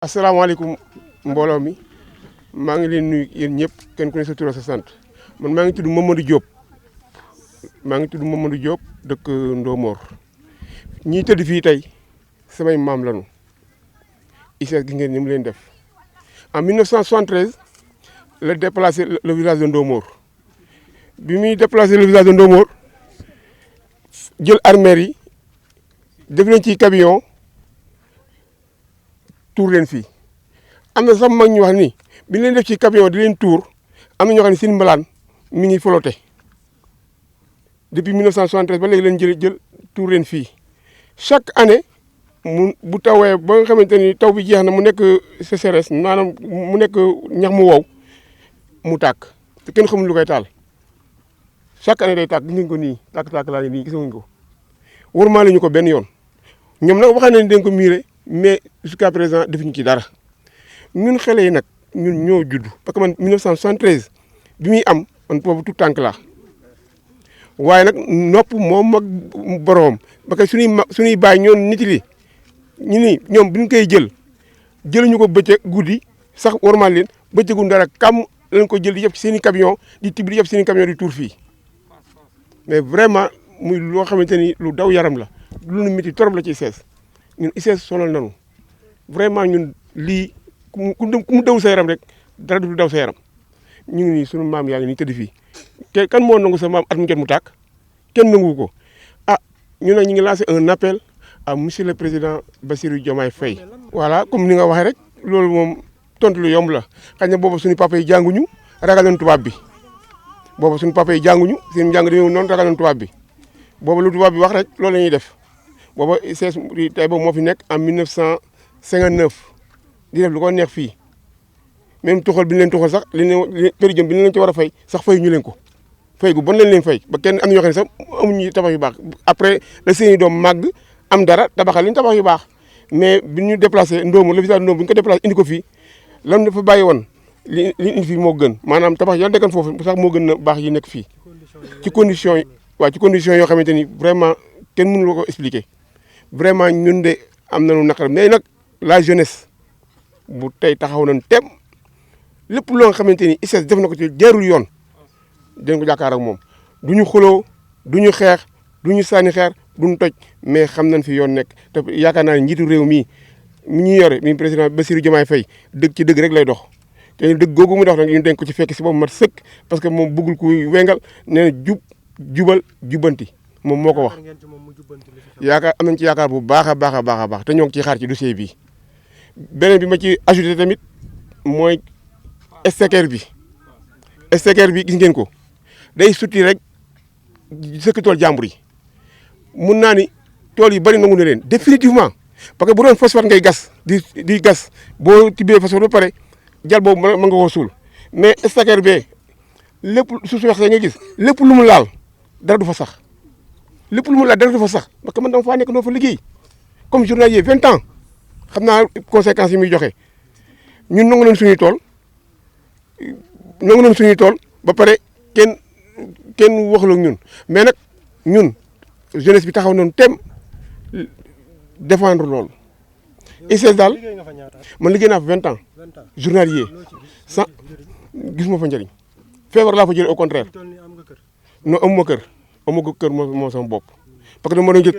asalaamaaleykum mbooloo mi maa ngi leen nuyu yéen ñëpp kenn ku ne sa tur sa sant man maa ngi tudd Mamadou Diop dëkk Ndomor ñii tëdd fii tey samay maam lañu ICS gi ngeen ni mu leen def en 1973 la déplacé le village de Ndomor bi muy déplacé le village de Ndomor jël armères yi def leen ci camion tuur leen fii am na sax mag ñu wax ni bi leen def ci camion di leen tuur am na ñoo xam ne seen mbalaan mi ngi flotté depuis 1973 ba léegi leen jël tuur leen fii chaque année bu tawee ba nga xamante ni taw bi jeex na mu nekk sécheresse maanaam mu nekk ñax mu wow mu tàkk te kenn xamul lu koy taal chaque année day tàkk gis ngeen ko nii tàkk-tàkk laa ngi nii gis ngeen ko warmaale ñu ko benn yoon ñoom nag waxee nañ dañ ko miire mais jusqu'à présent defuñu ci dara ñun xale yi nag ñun ñoo judd parce que man 1973 bi muy am man boobu tout tànk laa waaye nag nopp moom mag boroom parce que suñuy baay ñoon nit li ñu ni ñoom bu ñu koy jëluñu ko bëccëg guddi sax warmal leen bëccëgu dara kam lañ ko jël di yëpp ci seen i camion di tib di yëpp seen i camion di tuur fii mais vraiment muy loo xamante ni lu daw yaram la lu nu métti torop la ci ICS ñun ICS sonal nañu vraiment ñun lii ku mu daw sa yaram rek dara du daw sa yaram ñu ngi nii sunu maam yaa ngi nii tëdd fii te kan moo nangu sa maam at mu jot mu tàkk kenn nangu ko ñu nag ñu ngi lancé un appel à monsieur le président Bassirou Diomaye Faye. voilà comme ni nga waxee rek loolu moom tontu lu yomb la xëy na boobu suñu papa yi jànguñu ragal nañ tubaab bi boobu suñu papa yi jànguñu seen njàng dañoo noonu ragal nañ tubaab bi boobu lu tubaab bi wax rek loolu la ñuy def. booba ICS tey boobu moo fi nekk en 1959 di def lu ko neex fii même tuxal bi ñu leen tuxal sax péri jëm bi ñu leen ci war a fay sax fay ñu leen ko fay gu bon leen fay ba kenn am na ñoo xam ne sax amuñu tabax yu baax après la seeni doom màgg am dara tabaxal li ñu tabax yu baax mais bi ñu déplacé Ndomor le village Ndomor bi ñu ko déplacé indi ko fii lan dafa bàyyi woon li indi fii moo gën maanaam tabax ya dekkan foofu sax moo gën na baax yi nekk fii ci condition yi waaw ci condition yoo xamante ni vraiment kenn mënu la ko expliquer vraiment ñun de am nañu naqar mais nag la jeunesse bu tey taxaw nañ tem lépp loo nga xamante ni ICS def na ko ci jaarul yoon dinañ ko jàkkaar ak moom du ñu xuloo du ñu xeex du ñu sànni xeer du ñu toj mais xam nañ fi yoon nekk te yaakaar naa ne njiitu réew mii mi ñuy yore mi président Bassirou Diomaye Faye dëgg ci dëgg rek lay dox te dëgg googu mu dox nag ñu denk ko ci fekk si boobu mat sëkk parce que moom bëggul kuy wengal nee na jubal jubbanti moom moo ko wax yaakaar am nañ ci yaakaar bu baax a baax te ñoo ngi ciy xaar ci dossier bi beneen bi ma ci ajouté tamit mooy STECAR bi gis ngeen ko day sutti rek sëkk tool jàmbur yi mun naa ni tool yi bëri nangu na leen définitivement parce que bu doon phosphate ngay gas di gas boo tibbee phosphate ba pare jal boobu mën nga koo suul mais STECAR bee lépp suuf si wax nga gis lépp lu mu laal dara du fa sax lépp lu mu laal dara du fa sax parce que man dama faa nekk noo fa liggéey comme journalier 20 ans xam naa conséquences yi muy joxe ñun nangu nañ suñuy tool ba pare kenn waxul ak ñun mais nag ñun jeunesse bi taxaw nañu tem défendre loolu. ICS daal man liggéey naa fa 20 ans journalier sans gis ma fa njëriñ feebar laa fa jëlee au contraire non amuma kër moo sama bopp. parce que dama doon jël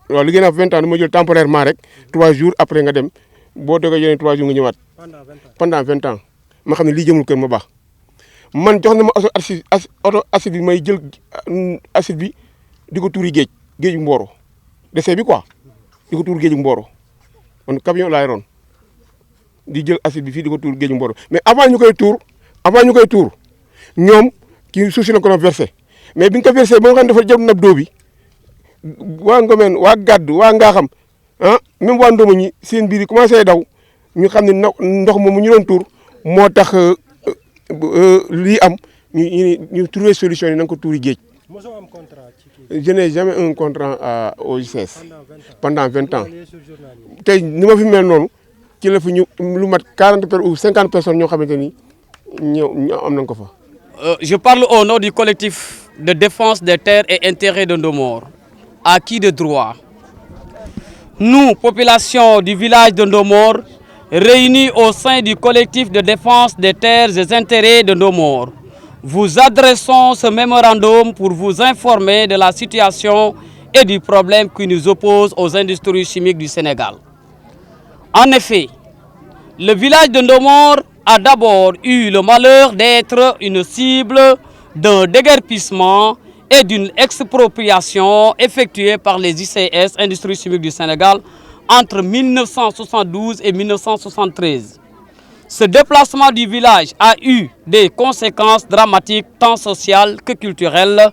waaw liggéey naa fa 20 ans dama jël temporairement rek 3 jours après nga dem boo déggee yeneen 3 jours nga ñëwaat pendant 20 ans ma xam ne lii jëmul kër ma baax. man jox na ma oto acide bi may jël acide bi di ko tuuri géeju Mboro décès bi quoi di ko tuur géeju Mboro man camion laa yoroon di jël acide bi fii di ko tuur géeju Mboro mais avant ñu koy tuur ñoom kii suuf si la ko doon versé mais bi nga ko versé ba nga xam ne dafa jëm nab doo bi waa Ngomeen waa Gàddu waa Ngaaxam même waa Ndomo ñi seen biir yi commencé daw ñu xam ne ndox moomu ñu doon tuur moo tax lii am ñu trouver solution yi na nga ko tuuri géej. je n'ai jamais un contrat au ICS pendant 20 ans tey ni ma fi mel noonu ci la fi ñu lu mat 40 ou 50 personnes ñoo xamante ni ñëw am nañ ko fa. Je parle au nom du collectif de défense des terres et intérêts de Ndomor. À qui de droit? Nous, population du village de Ndomor, réunis au sein du collectif de défense des terres et intérêts de Ndomor, vous adressons ce mémorandum pour vous informer de la situation et du problème qui nous oppose aux industries chimiques du Sénégal. En effet, le village de Ndomor a d'abord eu le malheur d'être une cible d'un déguerpissement et d'une expropriation effectuée par les ICS, Industries chimiques du Sénégal, entre 1972 et 1973. Ce déplacement du village a eu des conséquences dramatiques tant sociales que culturelles,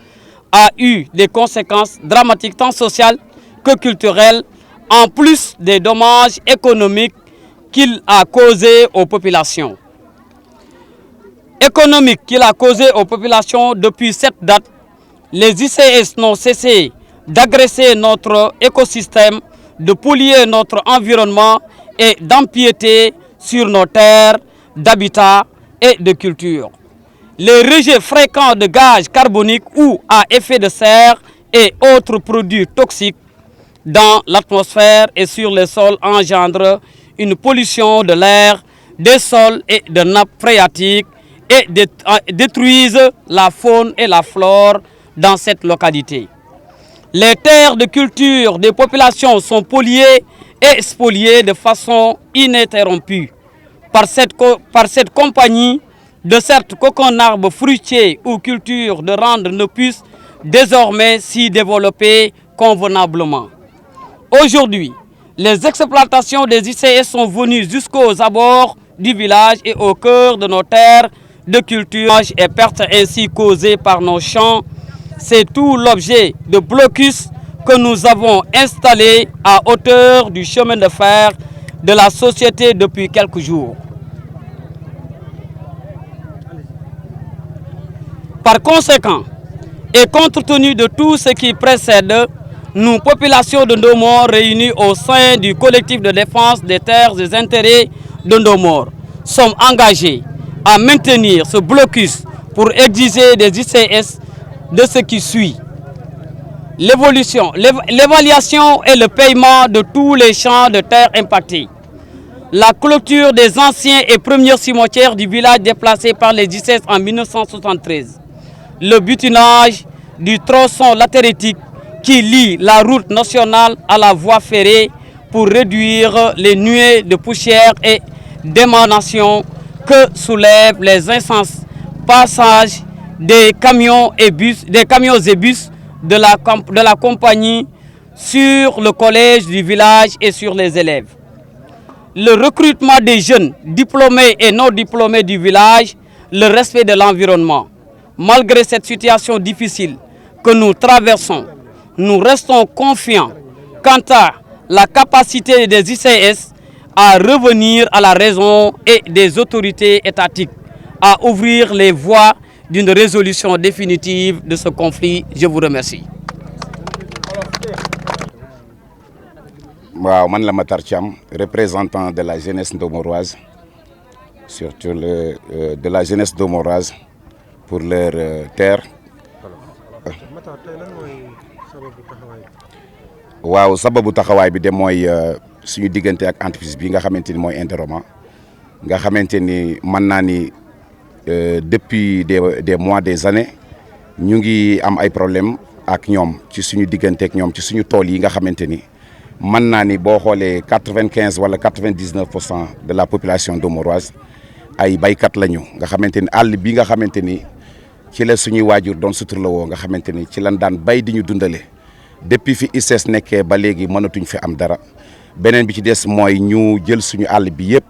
en plus des dommages économiques qu'il a causés aux populations. Depuis cette date, les ICS n'ont cessé d'agresser notre écosystème, de polluer notre environnement et d'empiéter sur nos terres d'habitat et de culture. Les rejets fréquents de gaz carbonique ou à effet de serre et autres produits toxiques dans l'atmosphère et sur les sols engendrent une pollution de l'air, des sols et de nappes phréatiques et détruisent la faune et la flore dans cette localité. Les terres de culture des populations sont polluées et spoliées de façon ininterrompue par cette compagnie, de sorte qu'aucun arbre fruitier ou culture de rendre ne puisse désormais s'y développer convenablement. Aujourd'hui, les exploitations des ICS sont venues jusqu'aux abords du village et au cœur de nos terres de culture et pertes ainsi causées par nos champs. C'est tout l'objet de blocus que nous avons installé à hauteur du chemin de fer de la société depuis quelques jours. Par conséquent, et compte tenu de tout ce qui précède, nous, population de Ndomor, réunis au sein du collectif de défense des terres et intérêts de Ndomor, sommes engagés à maintenir ce blocus pour exiger des ICS de ce qui suit. L'évaluation et le paiement de tous les champs de terre impactés. La clôture des anciens et premiers cimetières du village déplacés par les ICS en 1973. Le butinage du tronçon latéritique qui lie la route nationale à la voie ferrée pour réduire les nuées de poussière et d'émanation que soulèvent les incenses. Passage des camions et bus de la compagnie sur le collège du village et sur les élèves. Le recrutement des jeunes diplômés et non diplômés du village, le respect de l'environnement. Malgré cette situation difficile que nous traversons, nous restons confiants quant à la capacité des ICS à revenir à la raison et des autorités étatiques à ouvrir les voies d'une résolution définitive de ce conflit. Je vous remercie. Waaw, man la Matar Thiam, représentant de la jeunesse ndomoroise, surtout de la jeunesse ndomoroise pour leur terre. waaw sababu taxawaay bi de mooy suñu diggante ak entreprise bi nga xamante ni mooy Indorama nga xamante ni mën naa ni depuis des mois des années ñu ngi am ay problème ak ñoom ci suñu diggante ak ñoom ci suñu tool yi nga xamante ni mën naa ni boo xoolee 95 wala 99% de la population ndomoroise ay baykat lañu nga xamante ni àll bi nga xamante ni ci la suñuy waajur doon suturla woo nga xamante ni ci lan daan bay di ñu dundale depuis fi ICS nekkee ba léegi mënatuñ fi am dara beneen bi ci des mooy ñu jël suñu àll bi yëpp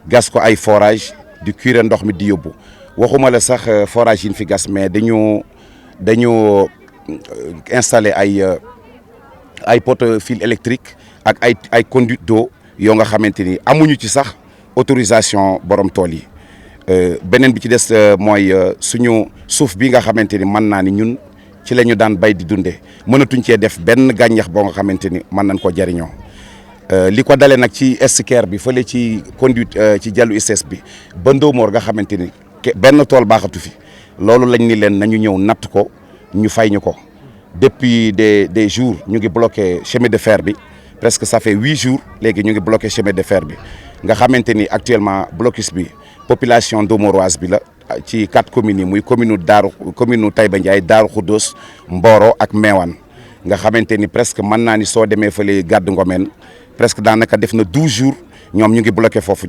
gas ko ay forage di curer ndox mi di yóbbu waxuma la sax forage yi ñu fi gas mais dañu installer ay poteaux fil électrique ak ay conduite d'eau yoo nga xamante ni amuñu ci sax autorisation borom tool yi beneen bi ci des mooy suñu suuf bi nga xamante ni mën naa ni ñun ci la ñu daan bay di dundee mënatuñ cee def benn gàncax boo nga xamante ni mën nañ koo jariñoo li ko dalee nag ci SCAR bi fële ci conduite ci jàllu ICS bi ba Ndomor nga xamante ni benn tool baaxatu fi loolu lañ ni leen nañu ñëw natt ko ñu fay ñu ko depuis des jours ñu ngi bloqué chemin de fer bi presque ça fait 8 jours léegi ñu ngi bloqué chemin de fer bi nga xamante ni actuellement blocus bi population ndóomoroise bi la ci 4 communes yi muy commune Taïba Ndiaye Darou Khoudoss Mboro ak Mewane nga xamante ni presque mën naa ni soo demee fële Gaddu Ngomeen presque daanaka def na 12 jours ñoom ñu ngi bloqué foofu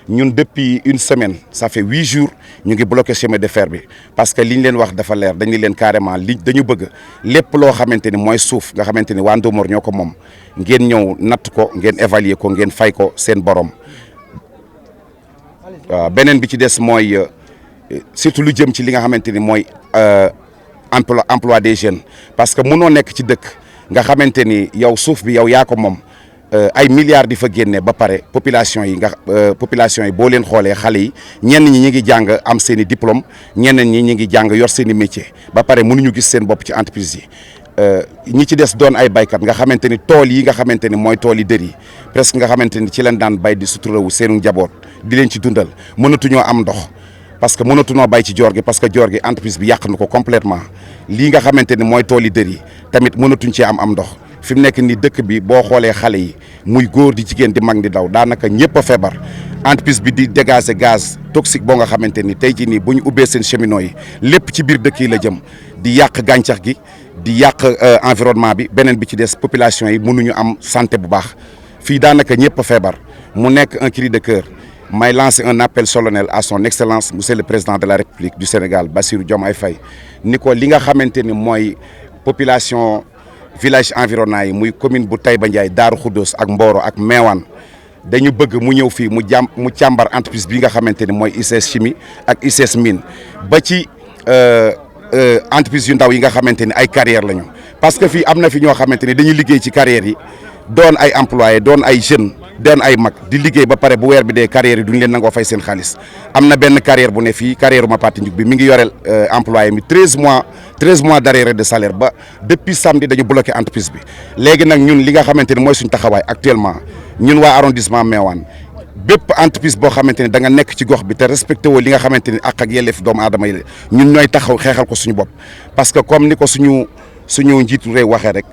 ñun depuis une semaine ça fait 8 jours ñu ngi bloqué chemin de fer bi parce que li ñu leen wax dafa leer dañu leen carrément dañu bëgg lépp loo xamante ni mooy suuf nga xamante ni waa Ndomor ñoo ko moom ngeen ñëw natt ko ngeen évaluer ko ngeen fay ko seen borom beneen bi ci des mooy surtout lu jëm ci li nga xamante ni mooy emploi des jeunes parce que mënoo nekk ci dëkk nga xamante ni yow suuf bi yow yaa ko moom ay milliards di fa génne ba pare population yi boo leen xoolee xale yi ñenn ñi ñi ngi jàng am seen i diplôme ñeneen ñi ñi ngi jàng yor seen i métier ba pare mënuñu gis seen bopp ci entreprise yi ñi ci des doon ay baykat nga xamante ni tool yi nga xamante ni mooy tool yi dër yi presque nga xamante ni ci leen daan bay di suturawu seenu njaboot di leen ci dundal mënatuñoo am ndox parce que mënatuñoo bay ci joor gi parce que joor gi entreprise bi yàq na ko complètement lii nga xamante ni mooy tool yi dër yi tamit mënatuñ cee am ndox fi mu nekk nii dëkk bi boo xoolee xale yi muy góor di jigéen di mag di daw daanaka ñëpp a feebar entreprise bi di dégager gaz toxique boo nga xamante ni tey jii nii bu ñu ubbee seen cheminots yi lépp ci biir dëkk yi la jëm di yàq gàncax gi di yàq environnement bi beneen bi ci des population yi mënuñu am santé bu baax fii daanaka ñëpp a feebar mu nekk un cri de cœur may lancer un appel solennel à son excellence monsieur le président de la république du Sénégal Bassirou Diomaye Faye ni ko li nga xamante ni mooy population village environnant yi muy commune bu Taïba Ndiaye Darou Khoudoss ak Mboro ak Mewane dañu bëgg mu ñëw fii mu càmbar entreprise bi nga xamante ni mooy ICS chimie ak ICS mine ba ci entreprise yu ndaw yi nga xamante ni ay carrière lañu parce que fii am na fi ñoo xamante ni dañuy liggéey ci carrière yi doon ay employés doon ay jeunes doon ay mag di liggéey ba pare bu weer bi dee carrière yi duñ leen nangoo fay seen xaalis am na benn carrière bu ne fii carrière ma parti njug bi mi ngi yoreel employé mi 13 mois d'arriéré de salaire ba depuis samedi dañu bloqué entreprise bi léegi nag ñun li nga xamante ni mooy suñu taxawaay actuellement ñun waa arrondissement Mewane bépp entreprise boo xamante ni da nga nekk ci gox bi te respecté woo li nga xamante ni ak yelleef doomu aadama yi ñun ñooy taxaw xeexal ko suñu bopp parce que comme ni ko suñu njiitu réew waxee rek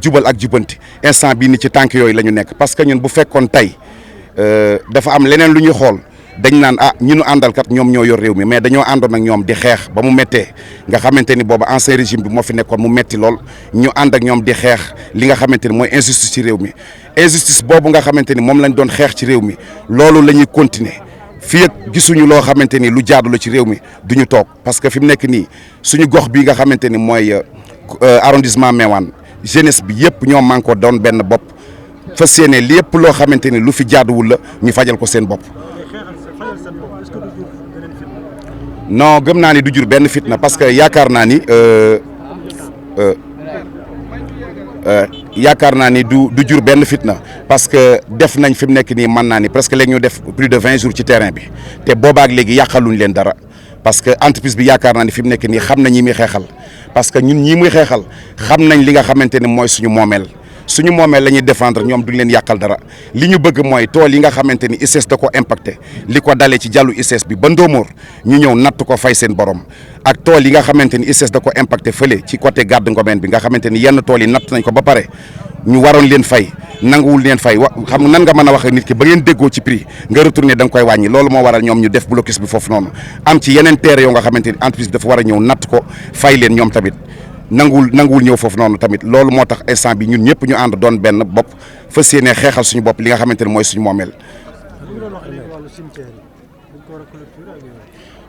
jubal ak jubanti instant bii ni ci tànk yooyu la ñu nekk parce que ñun bu fekkoon tey dafa am leneen lu ñuy xool dañ naan ñi ñu àndal kat ñoom ñoo yor réew mi mais dañoo àndoon ak ñoom di xeex ba mu méttee nga xamante ni booba ancien régime bi moo fi nekkoon mu metti lool ñu ànd ak ñoom di xeex li nga xamante ni mooy injustice ci réew mi injustice boobu nga xamante ni moom lañ doon xeex ci réew mi loolu la ñuy continuer fii ak gisuñu loo xamante ni lu jaadu la ci réew mi duñu toog parce que fi mu nekk nii suñu gox bi nga xamante ni mooy arrondissement Mewane jeunesse bi yëpp ñoom maa ngi ko doon benn bopp fas yéene lépp loo xamante ni lu fi jaaduwul la ñu fajal ko seen bopp. non gëm naa ni du jur benn fitna parce que yaakaar naa ni du jur benn fitna parce que def nañ fi mu nekk nii mën naa ni presque léegi ñu def plus de 20 jours ci terrain bi te boobaak léegi yàqaluñ leen dara parce que entreprise bi yaakaar naa ni fi mu nekk nii xam na ñi muy xeexal parce que ñun ñii muy xeexal xam nañ li nga xamante ni mooy suñu moomeel la ñuy défendre ñoom duñ leen yàqal dara li ñu bëgg mooy tool yi nga xamante ni ICS da ko impacté li ko dalee ci jàllu ICS bi ba Ndomor ñu ñëw natt ko fay seen borom ak tool yi nga xamante ni ICS da ko impacté fële ci côté Gaddu Ngomeen bi nga xamante ni yenn tool yi natt nañ ko ba pare ñu waroon leen fay nanguwul leen fay xam nan nga mën a wax nit ki ba ngeen déggoo ci prix nga retourné da nga koy wàññi loolu moo waral ñoom ñu def blocus bi foofu noonu am ci yeneen terre yoo nga xamante ni entreprise dafa war a ñëw natt ko fay leen ñoom tamit nanguwul ñëw foofu noonu tamit loolu moo tax instant bi ñun ñëpp ñu ànd doon benn bopp fas yéene xeexal suñu bopp li nga xamante ne mooy suñu moomeel.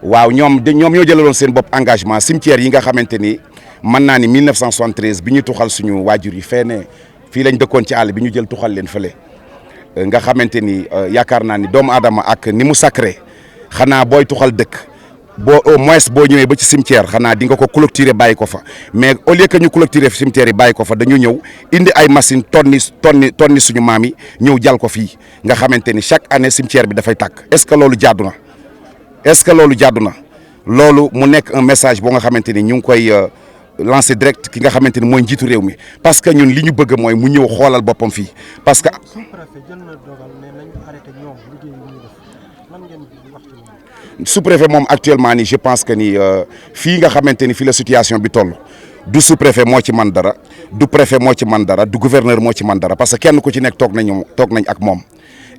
waaw ñoom ñoo jëlaloon seen bopp engagement cimetière yi nga xamante ni mën naa ni 1973 bi ñu tuxal suñu waajur yi fii lañ dëkkoon ci àll bi ñu jël tuxal leen fële nga xamante ni yaakaar naa ni doomu aadama ak ni mu sacré xanaa booy tuxal dëkk boo au moins boo ñëwee ba ci cimetière xanaa di nga ko clôturer bàyyi ko fa mais au lieu que ñu clôturer cimetière yi bàyyi ko fa dañu ñëw indi ay machine tonni suñu maam yi ñëw jal ko fii nga xamante ni chaque année cimetière bi dafay tàkk est-ce que loolu jaadu na loolu mu nekk un message boo nga xamante ni ñu ngi koy lancer direct ki nga xamante ni mooy njiitu réew mi parce que ñun li ñu bëgg mooy mu ñëw xoolal boppam fii parce que sous-préfet moom actuellement ni je pense que ni fii nga xamante ni fii la situation bi toll du sous-préfet moo ci man dara du préfet moo ci man dara du gouverneur moo ci man dara parce que kenn ku ci nekk toog nañ ak moom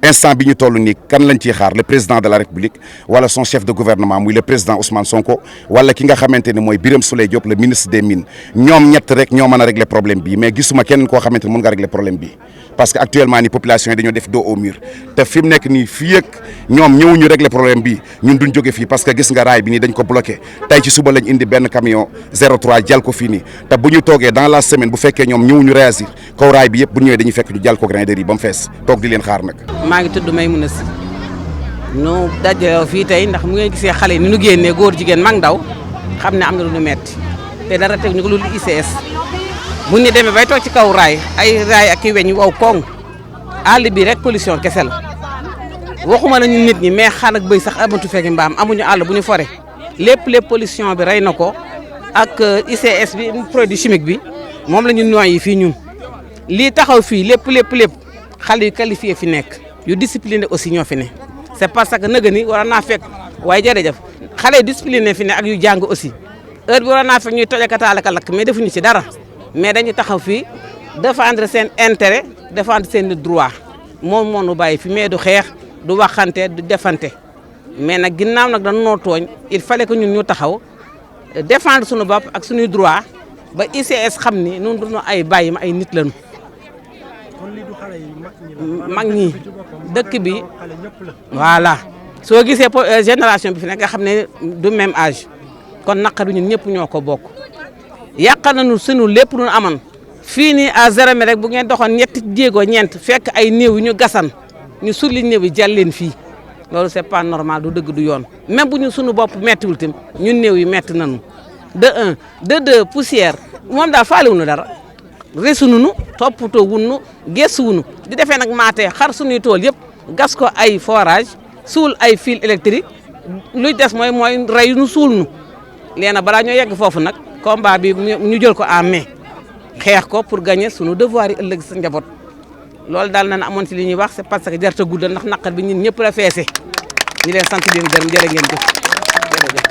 instant bi ñu toll nii kan lañ ciy xaar le président de la république wala son chef de gouvernement muy le président Ousmane Sonko wala ki nga xamante ne mooy Birame Souleye Diop le ministre des mines ñoom ñett rek ñoo mën a régler problème bi mais gisuma kenn koo xamante ne mën nga régler problème bi parce que actuellement ni population yi dañoo def dos au mur te fi mu nekk nii fii ak ñoom ñëwuñu régler problème bi ñun duñ jóge fii parce que gis nga raay bi nii dañ ko bloqué tey ci suba lañ indi benn camion 03 jal ko fii nii te bu ñu toogee dans la semaine bu fekkee ñoom ñëwuñu réagir kaw raay bi yëpp bu ñëwee dañuy fekk ñu jal ko grain de riz ba mu fees toog di leen xaar nag. maa ngi tudd Maymouna Sy ñu dajaloo fii tey ndax mu ngeen gisee xale yi ni ñu génnee góor jigéen mag ndaw xam ne am na lu ñu metti te dara teg ñu ko lu ICS bu ñu demee bay toog ci kaw raay ay raay ak i weñ wow koŋ àll bi rek pollution kese la waxuma la ñu nit ñi mais xar ak bëy sax amatu fekki mbaam amuñu àll bu ñu fore lépp pollution bi rey na ko ak ICS bi produit chimique bi moom la ñu noyyi fii ñun lii taxaw fii lépp xale yu qualifié fi nekk yu discipliné aussi ñoo fi ne c'est parce que nëgë ni war naa fekk waaye jërëjëf xale yu discipliné fi ne ak yu jàng aussi heure bi war naa fekk ñuy toj ak taal ak lakk mais defuñu ci dara mais dañuy taxaw fii défendre seen intérêt défendre seen droit moom moo nu bàyyi fi mais du xeex du waxante du defante mais nag ginnaaw nag dañu noo tooñ il fallait que ñun ñu taxaw défendre suñu bopp ak suñuy droit ba ICS xam ni ñun duñu ay bàyyi ma ay nit lañu. mag ñi dëkk bi voilà soo gisee génération bi fi nekk nga xam ne du même âge kon naqaru ñun ñëpp ñoo ko bokk yàq nañu sunu lépp lu amoon fii nii à zéro rek bu ngeen doxoon ñetti jéego ñeent fekk ay néew yu ñu gasan ñu sulli néew yi jàll leen fii loolu c'est pas normal du dëgg du yoon même bu ñu sunu bopp mettiwul tam ñun néew yi metti nañu de un de deux poussière moom daal faale wuñu dara resununu toppatoo wunu gëstu wunu di defee nag maatee xar suñuy tool yëpp gas ko ay forage suul ay fil électrique luy des mooy rey nu suul nu léena balaa ñoo yegg foofu nag combat bi ñu jël ko en main xeex ko pour gagner sunu devoir yi ëllëg sa njaboot loolu daal nañ amoon ci li ñuy wax c'est parce que jarta guddal ndax naqar bi ñun ñëpp la feese ñu leen sant leen gërëm jërë ngeen jëf